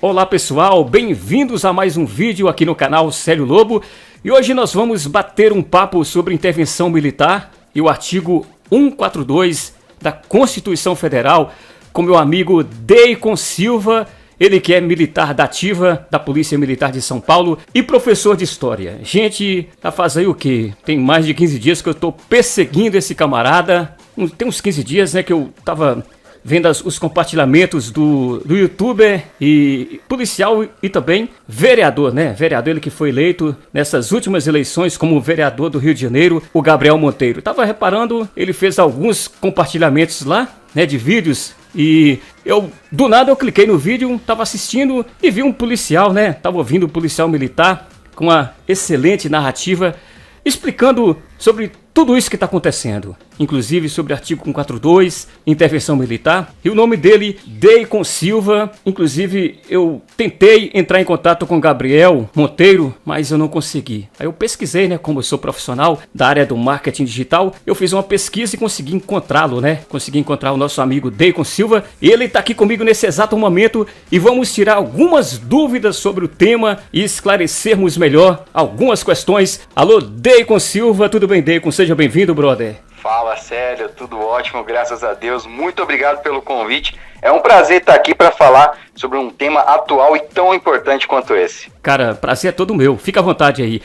Olá pessoal, bem-vindos a mais um vídeo aqui no canal Célio Lobo. E hoje nós vamos bater um papo sobre intervenção militar e o artigo 142 da Constituição Federal com meu amigo Deicon Silva, ele que é militar da ativa da Polícia Militar de São Paulo e professor de História. Gente, tá fazendo o quê? Tem mais de 15 dias que eu tô perseguindo esse camarada. Tem uns 15 dias, né, que eu tava vendo os compartilhamentos do youtuber e policial e também vereador, né? Vereador, ele que foi eleito nessas últimas eleições como vereador do Rio de Janeiro, o Gabriel Monteiro. Tava reparando, ele fez alguns compartilhamentos lá, né, de vídeos, e do nada eu cliquei no vídeo, tava assistindo e vi um policial, né? Tava ouvindo um policial militar com uma excelente narrativa explicando sobre tudo isso que está acontecendo, inclusive sobre o artigo 142, intervenção militar, e o nome dele, Deicon Silva. Inclusive eu tentei entrar em contato com Gabriel Monteiro, mas eu não consegui. Aí eu pesquisei, né, como eu sou profissional da área do marketing digital, eu fiz uma pesquisa e consegui encontrá-lo, né, consegui encontrar o nosso amigo Deicon Silva, e ele está aqui comigo nesse exato momento e vamos tirar algumas dúvidas sobre o tema e esclarecermos melhor algumas questões. Alô, Deicon Silva, tudo bem, Deicon? Seja bem-vindo, brother. Fala, Célio, tudo ótimo, graças a Deus. Muito obrigado pelo convite. É um prazer estar aqui para falar sobre um tema atual e tão importante quanto esse. Cara, prazer é todo meu. Fica à vontade aí.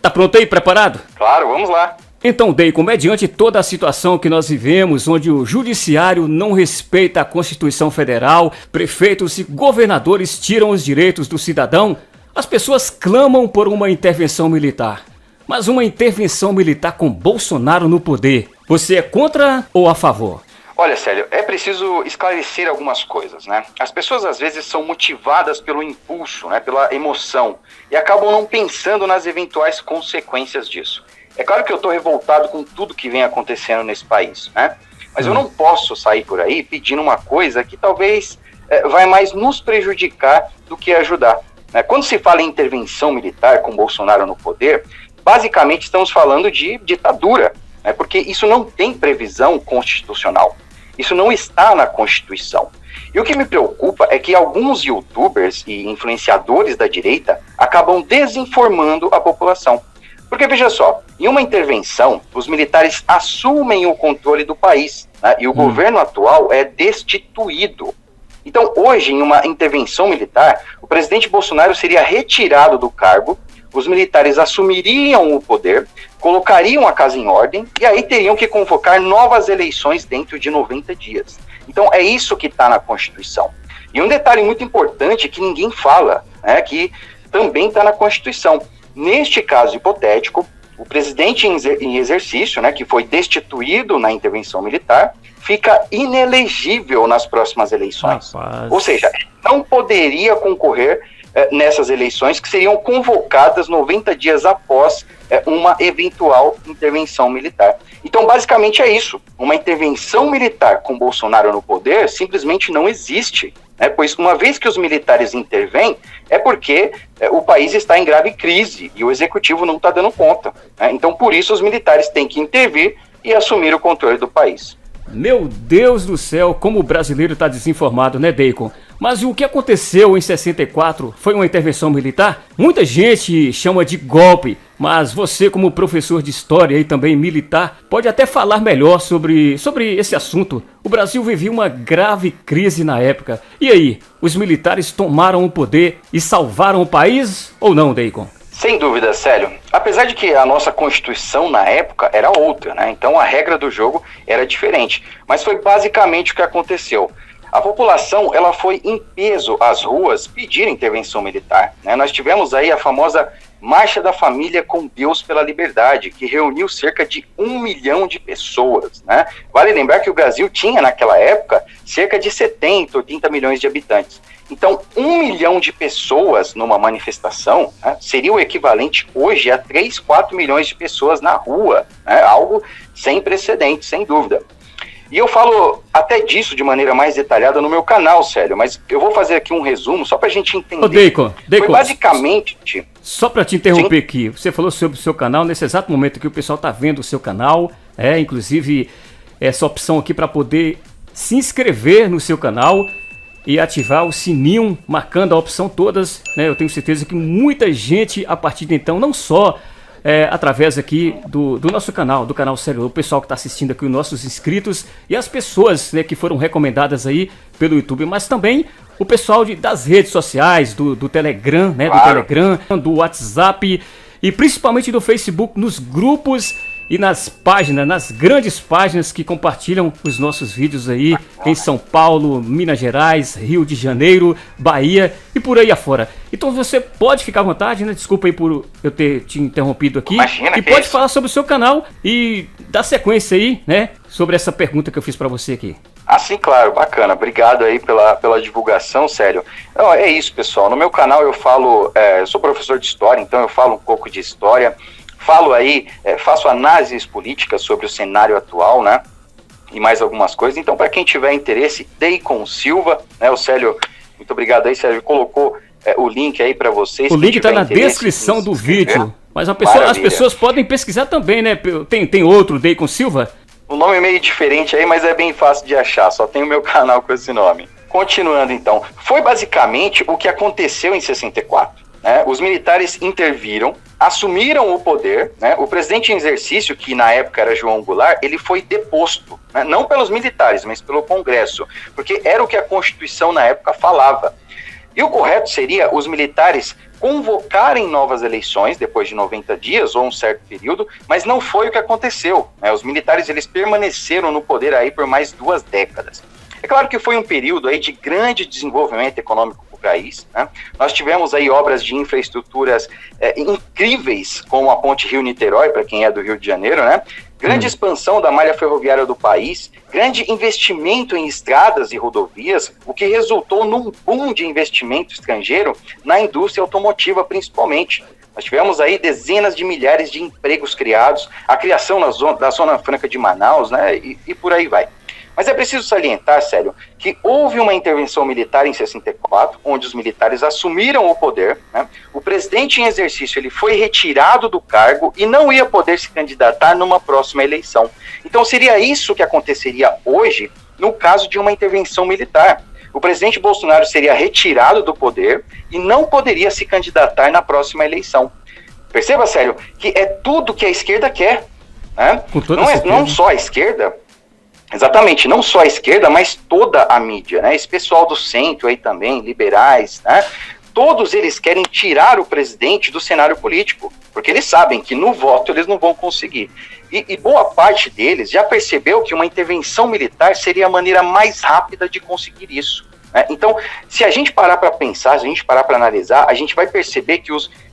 Tá pronto aí, preparado? Claro, vamos lá. Então, Deicon, mediante toda a situação que nós vivemos, onde o judiciário não respeita a Constituição Federal, prefeitos e governadores tiram os direitos do cidadão, as pessoas clamam por uma intervenção militar. Mas uma intervenção militar com Bolsonaro no poder, você é contra ou a favor? Olha, Célio, é preciso esclarecer algumas coisas, né? As pessoas às vezes são motivadas pelo impulso, né, pela emoção, e acabam não pensando nas eventuais consequências disso. É claro que eu estou revoltado com tudo que vem acontecendo nesse país, né? Mas eu não posso sair por aí pedindo uma coisa que talvez vai mais nos prejudicar do que ajudar, né? Quando se fala em intervenção militar com Bolsonaro no poder, basicamente estamos falando de ditadura, né? Porque isso não tem previsão constitucional. Isso não está na Constituição. E o que me preocupa é que alguns youtubers e influenciadores da direita acabam desinformando a população. Porque, veja só, em uma intervenção, os militares assumem o controle do país, né? E o governo atual é destituído. Então, hoje, em uma intervenção militar, o presidente Bolsonaro seria retirado do cargo, os militares assumiriam o poder, colocariam a casa em ordem e aí teriam que convocar novas eleições dentro de 90 dias. Então é isso que está na Constituição. E um detalhe muito importante que ninguém fala, né, que também está na Constituição. Neste caso hipotético, o presidente em exercício, né, que foi destituído na intervenção militar, fica inelegível nas próximas eleições. Rapaz. Ou seja, não poderia concorrer nessas eleições que seriam convocadas 90 dias após uma eventual intervenção militar. Então, basicamente é isso. Uma intervenção militar com Bolsonaro no poder simplesmente não existe, né? Pois uma vez que os militares intervêm, é porque o país está em grave crise e o executivo não está dando conta, né? Então, por isso, os militares têm que intervir e assumir o controle do país. Meu Deus do céu, como o brasileiro está desinformado, né, Deicon? Mas o que aconteceu em 64 foi uma intervenção militar? Muita gente chama de golpe, mas você, como professor de história e também militar, pode até falar melhor sobre esse assunto. O Brasil vivia uma grave crise na época. E aí, os militares tomaram o poder e salvaram o país ou não, Deicon? Sem dúvida, Célio. Apesar de que a nossa Constituição na época era outra, né? Então a regra do jogo era diferente. Mas foi basicamente o que aconteceu. A população, ela foi em peso às ruas pedir intervenção militar, né? Nós tivemos aí a famosa Marcha da Família com Deus pela Liberdade, que reuniu cerca de 1 milhão de pessoas, né? Vale lembrar que o Brasil tinha naquela época cerca de 70, 80 milhões de habitantes. Então, 1 milhão de pessoas numa manifestação, né, seria o equivalente hoje a 3, 4 milhões de pessoas na rua, né? Algo sem precedentes, sem dúvida. E eu falo até disso de maneira mais detalhada no meu canal, Célio, mas eu vou fazer aqui um resumo só pra gente entender. Ô, Deicon, foi basicamente... Só pra te interromper aqui, você falou sobre o seu canal, nesse exato momento que o pessoal tá vendo o seu canal, inclusive essa opção aqui para poder se inscrever no seu canal e ativar o sininho, marcando a opção todas, né? Eu tenho certeza que muita gente, a partir de então, não só através aqui do nosso canal, do canal Sério Lobo, o pessoal que está assistindo aqui, os nossos inscritos e as pessoas, né, que foram recomendadas aí pelo YouTube, mas também o pessoal das redes sociais, do Telegram, né, do Telegram, do WhatsApp e principalmente do Facebook, nos grupos e nas páginas, nas grandes páginas que compartilham os nossos vídeos aí em São Paulo, Minas Gerais, Rio de Janeiro, Bahia e por aí afora. Então você pode ficar à vontade, né? Desculpa aí por eu ter te interrompido aqui. Imagina, e pode falar sobre o seu canal e dar sequência aí, né? Sobre essa pergunta que eu fiz para você aqui. Ah, sim, claro, bacana. Obrigado aí pela divulgação, sério. Não, é isso, pessoal. No meu canal eu falo, eu sou professor de história, então eu falo um pouco de história. Falo aí, faço análises políticas sobre o cenário atual, né? E mais algumas coisas. Então, para quem tiver interesse, Deicon Silva, né? O Célio, muito obrigado aí, Célio, colocou o link aí para vocês. O link está na descrição do vídeo. Mas as pessoas podem pesquisar também, né? Tem outro Deicon Silva? O nome é meio diferente aí, mas é bem fácil de achar. Só tem o meu canal com esse nome. Continuando, então. Foi basicamente o que aconteceu em 64. Né? Os militares interviram, assumiram o poder, né? O presidente em exercício, que na época era João Goulart, ele foi deposto, né? Não pelos militares, mas pelo Congresso, porque era o que a Constituição na época falava. E o correto seria os militares convocarem novas eleições depois de 90 dias ou um certo período, mas não foi o que aconteceu, né? Os militares eles permaneceram no poder aí por mais 2 décadas. É claro que foi um período aí de grande desenvolvimento econômico para o país, né? Nós tivemos aí obras de infraestruturas incríveis, como a Ponte Rio-Niterói, para quem é do Rio de Janeiro, né? Grande expansão da malha ferroviária do país, grande investimento em estradas e rodovias, o que resultou num boom de investimento estrangeiro na indústria automotiva, principalmente. Nós tivemos aí dezenas de milhares de empregos criados, a criação da Zona Franca de Manaus, né? E por aí vai. Mas é preciso salientar, Célio, que houve uma intervenção militar em 64, onde os militares assumiram o poder, né? O presidente em exercício ele foi retirado do cargo e não ia poder se candidatar numa próxima eleição. Então seria isso que aconteceria hoje no caso de uma intervenção militar. O presidente Bolsonaro seria retirado do poder e não poderia se candidatar na próxima eleição. Perceba, Célio, que é tudo que a esquerda quer, né? Não só a esquerda. Exatamente, não só a esquerda, mas toda a mídia, né? Esse pessoal do centro aí também, liberais, né? Todos eles querem tirar o presidente do cenário político, porque eles sabem que no voto eles não vão conseguir. E boa parte deles já percebeu que uma intervenção militar seria a maneira mais rápida de conseguir isso, né? Então, se a gente parar para pensar, se a gente parar para analisar, a gente vai perceber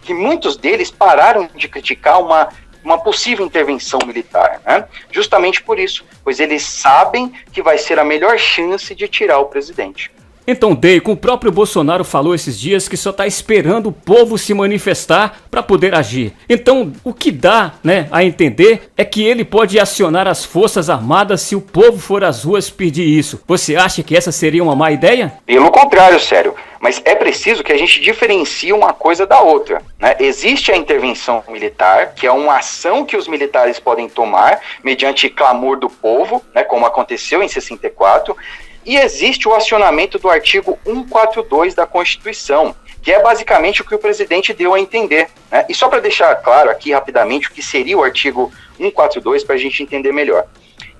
que muitos deles pararam de criticar uma possível intervenção militar, né? Justamente por isso, pois eles sabem que vai ser a melhor chance de tirar o presidente. Então, Deicon, o próprio Bolsonaro falou esses dias que só está esperando o povo se manifestar para poder agir. Então, o que dá, né, a entender é que ele pode acionar as Forças Armadas se o povo for às ruas pedir isso. Você acha que essa seria uma má ideia? Pelo contrário, sério. Mas é preciso que a gente diferencie uma coisa da outra, né? Existe a intervenção militar, que é uma ação que os militares podem tomar mediante clamor do povo, né, como aconteceu em 64, e existe o acionamento do artigo 142 da Constituição, que é basicamente o que o presidente deu a entender, né? E só para deixar claro aqui rapidamente o que seria o artigo 142 para a gente entender melhor.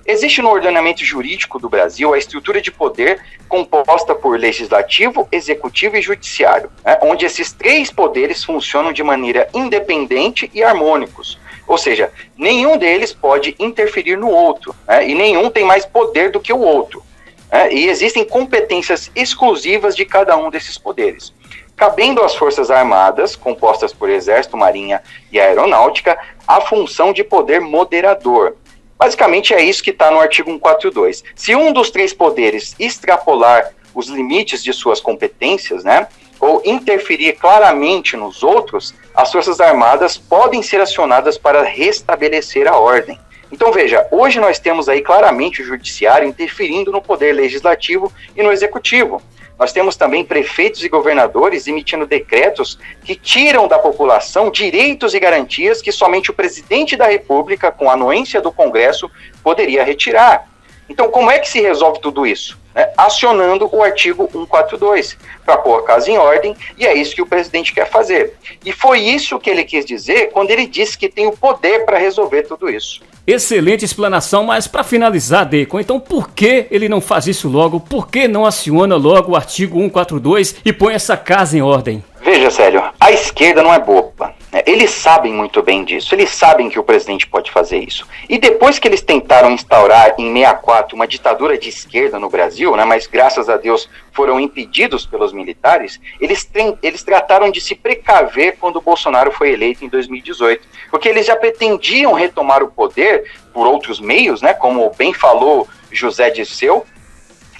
Existe no ordenamento jurídico do Brasil a estrutura de poder composta por legislativo, executivo e judiciário, né, onde esses 3 poderes funcionam de maneira independente e harmônicos. Ou seja, nenhum deles pode interferir no outro, né, e nenhum tem mais poder do que o outro, né, e existem competências exclusivas de cada um desses poderes. Cabendo às Forças Armadas, compostas por Exército, Marinha e Aeronáutica, a função de poder moderador. Basicamente é isso que está no artigo 142. Se um dos 3 poderes extrapolar os limites de suas competências, né, ou interferir claramente nos outros, as Forças Armadas podem ser acionadas para restabelecer a ordem. Então veja, hoje nós temos aí claramente o judiciário interferindo no poder legislativo e no executivo. Nós temos também prefeitos e governadores emitindo decretos que tiram da população direitos e garantias que somente o presidente da República, com a anuência do Congresso, poderia retirar. Então, como é que se resolve tudo isso? Acionando o artigo 142, para pôr a casa em ordem, e é isso que o presidente quer fazer. E foi isso que ele quis dizer quando ele disse que tem o poder para resolver tudo isso. Excelente explanação, mas para finalizar, Deicon, então por que ele não faz isso logo? Por que não aciona logo o artigo 142 e põe essa casa em ordem? Veja, Célio, a esquerda não é boba. Eles sabem muito bem disso, eles sabem que o presidente pode fazer isso. E depois que eles tentaram instaurar em 64 uma ditadura de esquerda no Brasil, mas graças a Deus foram impedidos pelos militares, eles trataram de se precaver quando o Bolsonaro foi eleito em 2018. Porque eles já pretendiam retomar o poder por outros meios, como bem falou José Dirceu.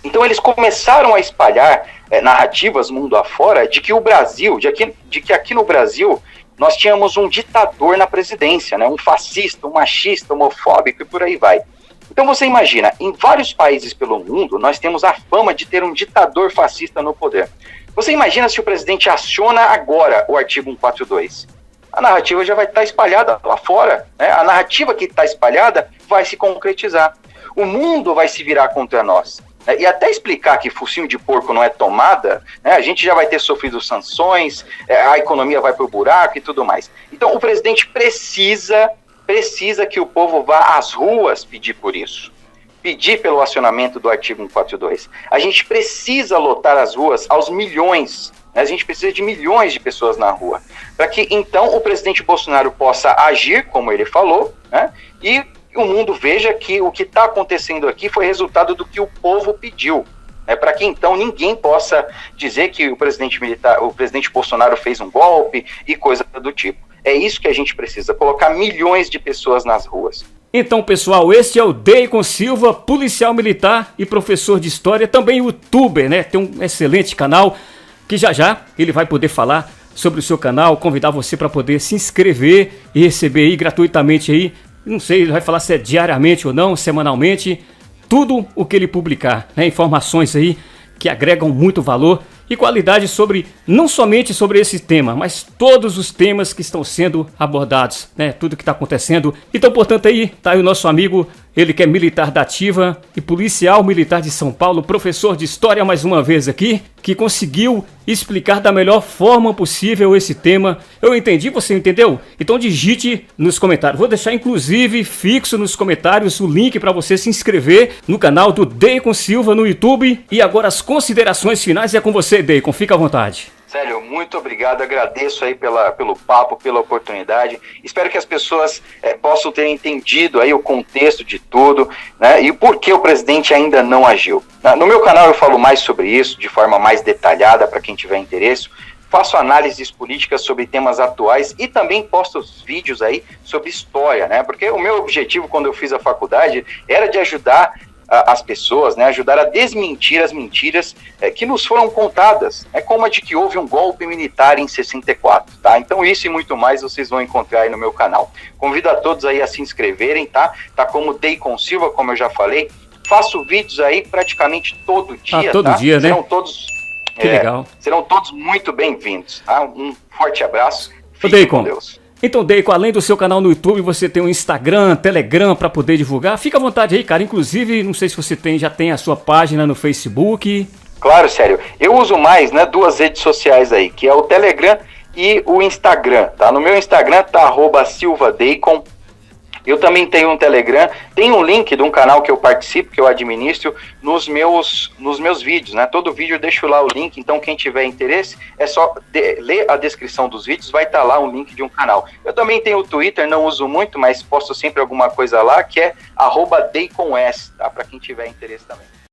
Então eles começaram a espalhar narrativas mundo afora de que o Brasil, de que aqui no Brasil nós tínhamos um ditador na presidência, um fascista, um machista, homofóbico e por aí vai. Então você imagina, em vários países pelo mundo, nós temos a fama de ter um ditador fascista no poder. Você imagina se o presidente aciona agora o artigo 142. A narrativa já vai estar espalhada lá fora, A narrativa que está espalhada vai se concretizar. O mundo vai se virar contra nós. E até explicar que focinho de porco não é tomada, a gente já vai ter sofrido sanções, a economia vai para o buraco e tudo mais. Então o presidente precisa que o povo vá às ruas pedir por isso. Pedir pelo acionamento do artigo 142. A gente precisa lotar as ruas aos milhões. A gente precisa de milhões de pessoas na rua. Para que então o presidente Bolsonaro possa agir, como ele falou, e o mundo veja que o que está acontecendo aqui foi resultado do que o povo pediu, para que então ninguém possa dizer que o presidente Bolsonaro fez um golpe e coisa do tipo. É isso que a gente precisa, colocar milhões de pessoas nas ruas. Então, pessoal, este é o Deicon Silva, policial militar e professor de história, também youtuber, Tem um excelente canal que já ele vai poder falar sobre o seu canal, convidar você para poder se inscrever e receber aí gratuitamente aí. Não sei, ele vai falar se é diariamente ou não, semanalmente, tudo o que ele publicar, informações aí que agregam muito valor e qualidade não somente sobre esse tema, mas todos os temas que estão sendo abordados, tudo que está acontecendo. Então, portanto, aí tá aí o nosso amigo, ele que é militar da ativa e policial militar de São Paulo, professor de história mais uma vez aqui, que conseguiu explicar da melhor forma possível esse tema. Eu entendi, você entendeu? Então digite nos comentários. Vou deixar inclusive fixo nos comentários o link para você se inscrever no canal do Deicon Silva no YouTube. E agora as considerações finais é com você, Deicon. Fica à vontade. Célio, muito obrigado, agradeço aí pelo papo, pela oportunidade, espero que as pessoas possam ter entendido aí o contexto de tudo, e por que o presidente ainda não agiu. No meu canal eu falo mais sobre isso, de forma mais detalhada para quem tiver interesse, faço análises políticas sobre temas atuais e também posto vídeos aí sobre história, porque o meu objetivo quando eu fiz a faculdade era de ajudar as pessoas, ajudar a desmentir as mentiras que nos foram contadas, como a de que houve um golpe militar em 64, tá? Então isso e muito mais vocês vão encontrar aí no meu canal. Convido a todos aí a se inscreverem, tá? Tá como Deicon Silva, como eu já falei, faço vídeos aí praticamente todo dia, todo dia, serão todos, que legal. Serão todos muito bem-vindos, tá? Um forte abraço, fiquem com Deus. Então, Deicon, além do seu canal no YouTube, você tem um Instagram, Telegram para poder divulgar. Fica à vontade aí, cara. Inclusive, não sei se você já tem a sua página no Facebook. Claro, sério. Eu uso mais, duas redes sociais aí, que é o Telegram e o Instagram, tá? No meu Instagram tá @silvadeicon. Eu também tenho um Telegram, tem um link de um canal que eu participo, que eu administro, nos meus vídeos, Todo vídeo eu deixo lá o link, então quem tiver interesse é só ler a descrição dos vídeos, vai estar lá um link de um canal. Eu também tenho o Twitter, não uso muito, mas posto sempre alguma coisa lá, que é @DeiconS, tá? Para quem tiver interesse também.